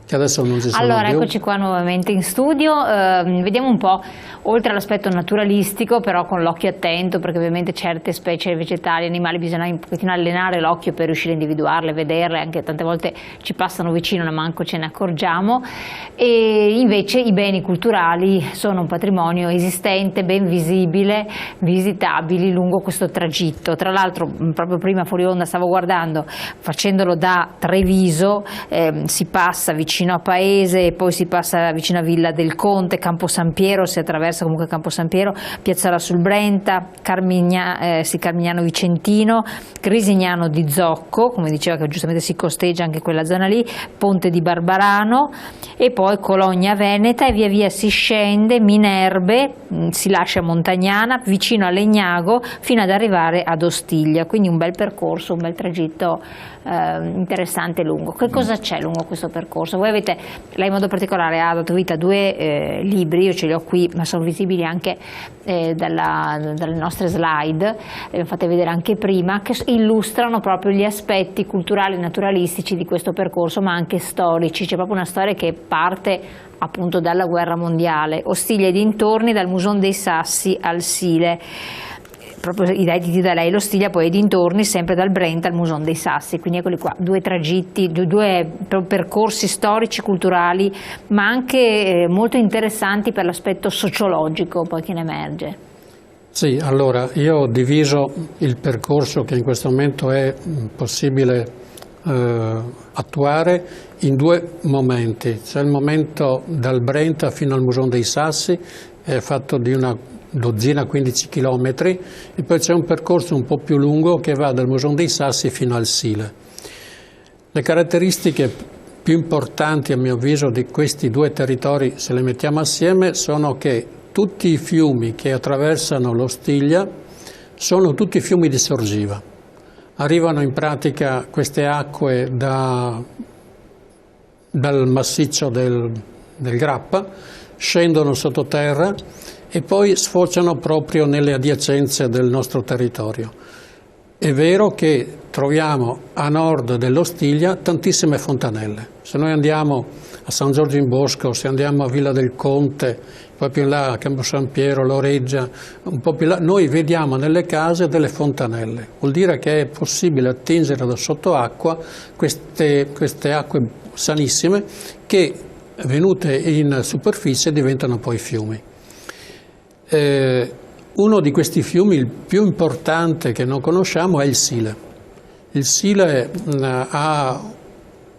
che adesso non ci sono allora, più. Eccoci qua nuovamente in studio, vediamo un po', oltre all'aspetto naturalistico, però con l'occhio attento, perché ovviamente certe specie vegetali, animali, bisogna un pochettino allenare l'occhio per riuscire a individuarle, vederle, anche tante volte ci passano vicino, ma manco ce ne accorgiamo. E invece i beni culturali sono un patrimonio esistente, ben visibile, visitabili lungo questo tragitto. Tra l'altro, proprio prima fuori onda stavo guardando, facendolo da Treviso, si passa vicino a Paese e poi si passa vicino a Villa del Conte, Campo San Piero, si attraversa comunque Campo San Piero, Piazzola sul Brenta, Carmignano Vicentino, Grisignano di Zocco, come diceva che giustamente si costeggia anche quella zona lì, Ponte di Barbarano e poi Cologna Veneta e via via si scende, Minerbe, si lascia Montagnana, vicino a Legnago fino ad arrivare ad Ostiglia, quindi un bel percorso, un bel tragitto interessante e lungo. Che cosa c'è lungo questo percorso? Voi avete, lei in modo particolare ha dato vita a due libri, io ce li ho qui ma sono visibili anche dalle nostre slide, le abbiamo fatte vedere anche prima, che illustrano proprio gli aspetti culturali e naturalistici di questo percorso ma anche storici. C'è proprio una storia che parte appunto dalla guerra mondiale, Ostiglia e dintorni, dal Muson dei Sassi al Sile, proprio identi da lei, l'Ostiglia poi ai dintorni, sempre dal Brenta al Muson dei Sassi, quindi eccoli qua, due tragitti, due percorsi storici, culturali, ma anche molto interessanti per l'aspetto sociologico poi che ne emerge. Sì, allora io ho diviso il percorso che in questo momento è possibile attuare in due momenti. C'è il momento dal Brenta fino al Muson dei Sassi, è fatto di una dozzina, 15 chilometri, e poi c'è un percorso un po' più lungo che va dal Muson dei Sassi fino al Sile. Le caratteristiche più importanti a mio avviso di questi due territori, se le mettiamo assieme, sono che tutti i fiumi che attraversano l'Ostiglia sono tutti fiumi di sorgiva. Arrivano in pratica queste acque dal massiccio del Grappa, scendono sottoterra e poi sfociano proprio nelle adiacenze del nostro territorio. È vero che troviamo a nord dell'Ostiglia tantissime fontanelle. Se noi andiamo a San Giorgio in Bosco, se andiamo a Villa del Conte, poi più in là a Campo San Piero, Loreggia, un po' più in là, noi vediamo nelle case delle fontanelle. Vuol dire che è possibile attingere da sottoacqua queste acque sanissime che, venute in superficie, diventano poi fiumi. Uno di questi fiumi, il più importante che non conosciamo, è il Sile. Il Sile ha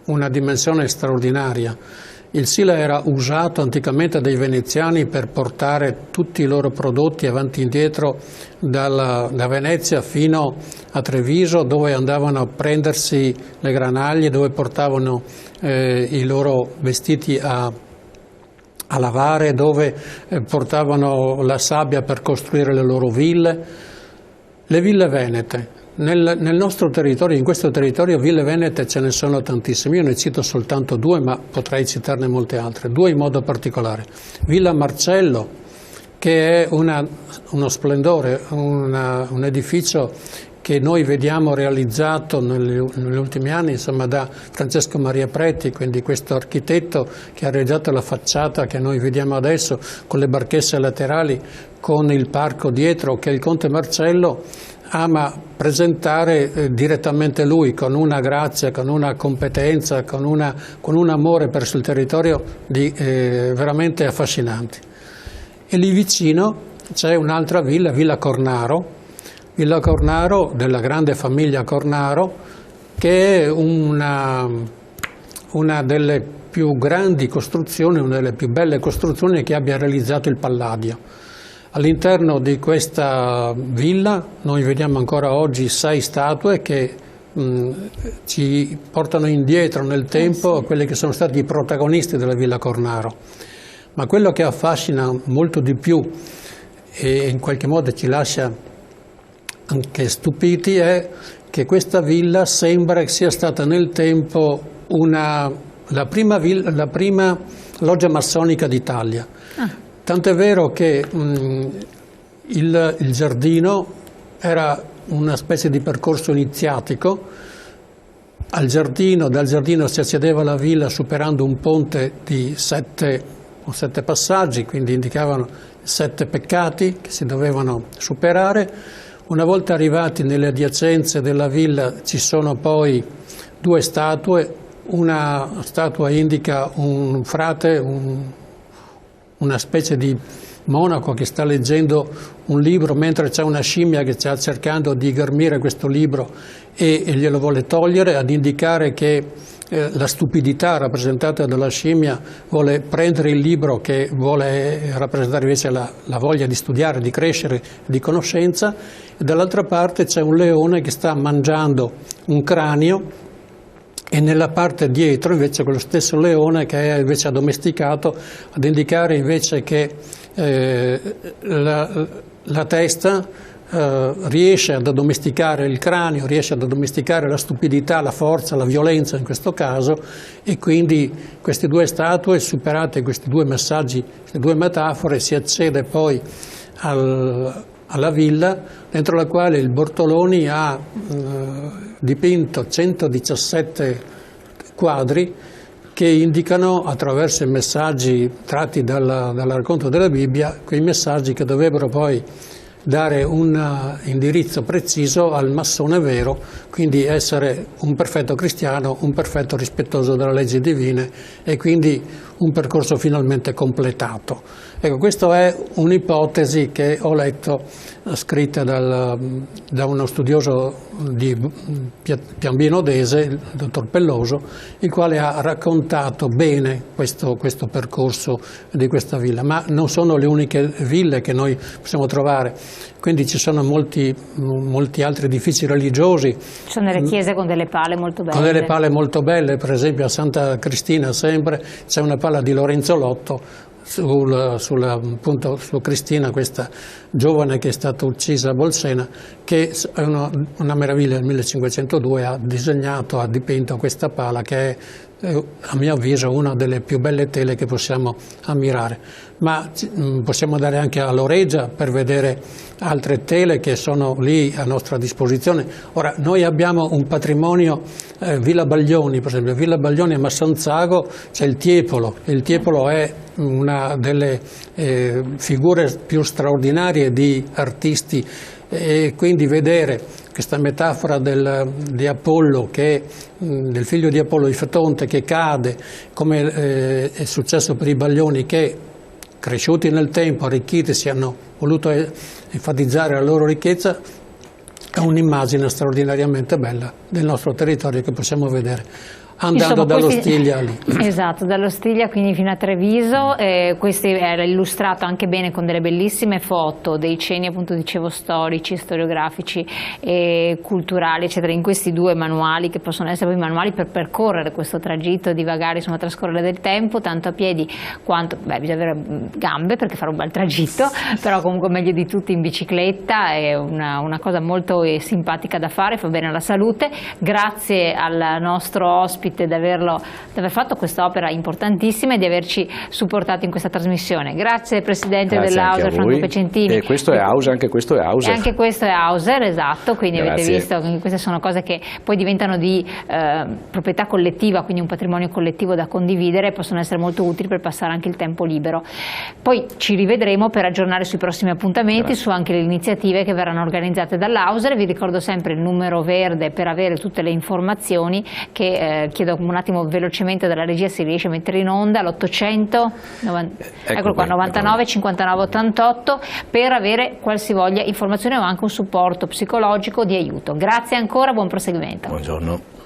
una dimensione straordinaria. Il Sile era usato anticamente dai veneziani per portare tutti i loro prodotti avanti e indietro da Venezia fino a Treviso, dove andavano a prendersi le granaglie, dove portavano i loro vestiti a lavare, dove portavano la sabbia per costruire le loro ville. Le ville venete. Nel nostro territorio, in questo territorio, ville venete ce ne sono tantissime. Io ne cito soltanto due, ma potrei citarne molte altre. Due in modo particolare. Villa Marcello, che è uno splendore, un edificio che noi vediamo realizzato negli ultimi anni, insomma, da Francesco Maria Preti, quindi questo architetto che ha realizzato la facciata che noi vediamo adesso, con le barchesse laterali, con il parco dietro, che il Conte Marcello ama presentare direttamente lui, con una grazia, con una competenza, con un amore verso il territorio veramente affascinanti. E lì vicino c'è un'altra villa, Villa Cornaro, della grande famiglia Cornaro, che è una delle più grandi costruzioni, una delle più belle costruzioni che abbia realizzato il Palladio. All'interno di questa villa noi vediamo ancora oggi 6 statue che ci portano indietro nel tempo a quelli che sono stati i protagonisti della Villa Cornaro. Ma quello che affascina molto di più e in qualche modo ci lascia anche stupiti è che questa villa sembra che sia stata nel tempo la prima loggia massonica d'Italia. Tant'è vero che il giardino era una specie di percorso iniziatico al giardino, dal giardino si accedeva alla villa superando un ponte di 7 passaggi, quindi indicavano 7 peccati che si dovevano superare. Una volta arrivati nelle adiacenze della villa ci sono poi 2 statue, una statua indica un frate, una specie di monaco che sta leggendo un libro mentre c'è una scimmia che sta cercando di ghermire questo libro e glielo vuole togliere, ad indicare che la stupidità rappresentata dalla scimmia vuole prendere il libro che vuole rappresentare invece la voglia di studiare, di crescere, di conoscenza, e dall'altra parte c'è un leone che sta mangiando un cranio e nella parte dietro invece quello stesso leone che è invece addomesticato, ad indicare invece che la testa riesce ad addomesticare il cranio, riesce ad addomesticare la stupidità, la forza, la violenza in questo caso, e quindi queste 2 statue, superate questi 2 messaggi, queste 2 metafore, si accede poi alla villa dentro la quale il Bortoloni ha dipinto 117 quadri che indicano attraverso i messaggi tratti dal racconto della Bibbia, quei messaggi che dovrebbero poi dare un indirizzo preciso al massone vero, quindi essere un perfetto cristiano, un perfetto rispettoso delle leggi divine e quindi un percorso finalmente completato. Ecco, questa è un'ipotesi che ho letto scritta da uno studioso di Piombino Dese, il dottor Pelloso, il quale ha raccontato bene questo percorso di questa villa, ma non sono le uniche ville che noi possiamo trovare, quindi ci sono molti altri edifici religiosi. Ci sono delle chiese con delle pale molto belle. Con delle pale molto belle, per esempio a Santa Cristina sempre c'è una pala di Lorenzo Lotto, appunto, su Cristina, questa giovane che è stata uccisa a Bolsena, che è una meraviglia. Nel 1502 ha disegnato, ha dipinto questa pala che è a mio avviso una delle più belle tele che possiamo ammirare, ma possiamo andare anche a Loreggia per vedere altre tele che sono lì a nostra disposizione. Ora, noi abbiamo un patrimonio, Villa Baglioni, per esempio, Villa Baglioni a Massanzago c'è il Tiepolo è una delle figure più straordinarie di artisti, e quindi vedere questa metafora di Apollo, del figlio di Apollo, di Fetonte, che cade, come è successo per i Baglioni, che cresciuti nel tempo, arricchiti, si hanno voluto enfatizzare la loro ricchezza, è un'immagine straordinariamente bella del nostro territorio che possiamo vedere andando dallo Stiglia lì. Esatto, dallo Stiglia quindi fino a Treviso. Questo era illustrato anche bene con delle bellissime foto dei cenni, appunto dicevo, storici, storiografici e culturali, eccetera, in questi 2 manuali che possono essere poi manuali per percorrere questo tragitto, divagare, insomma, trascorrere del tempo, tanto a piedi quanto, bisogna avere gambe perché fare un bel tragitto, però comunque meglio di tutti in bicicletta, è una cosa molto simpatica da fare, fa bene alla salute. Grazie al nostro ospite di aver fatto quest'opera importantissima e di averci supportato in questa trasmissione. Grazie Presidente dell'Auser Franco Pecentini. E questo è Auser, anche questo è Auser. E anche questo è Auser, esatto, quindi avete visto che queste sono cose che poi diventano di proprietà collettiva, quindi un patrimonio collettivo da condividere, e possono essere molto utili per passare anche il tempo libero. Poi ci rivedremo per aggiornare sui prossimi appuntamenti, su anche le iniziative che verranno organizzate dall'Auser. Vi ricordo sempre il numero verde per avere tutte le informazioni, che chiedo un attimo velocemente dalla regia se riesce a mettere in onda, l'800 eccolo qua, 99 59 88, per avere qualsivoglia informazione o anche un supporto psicologico di aiuto. Grazie ancora, buon proseguimento. Buongiorno.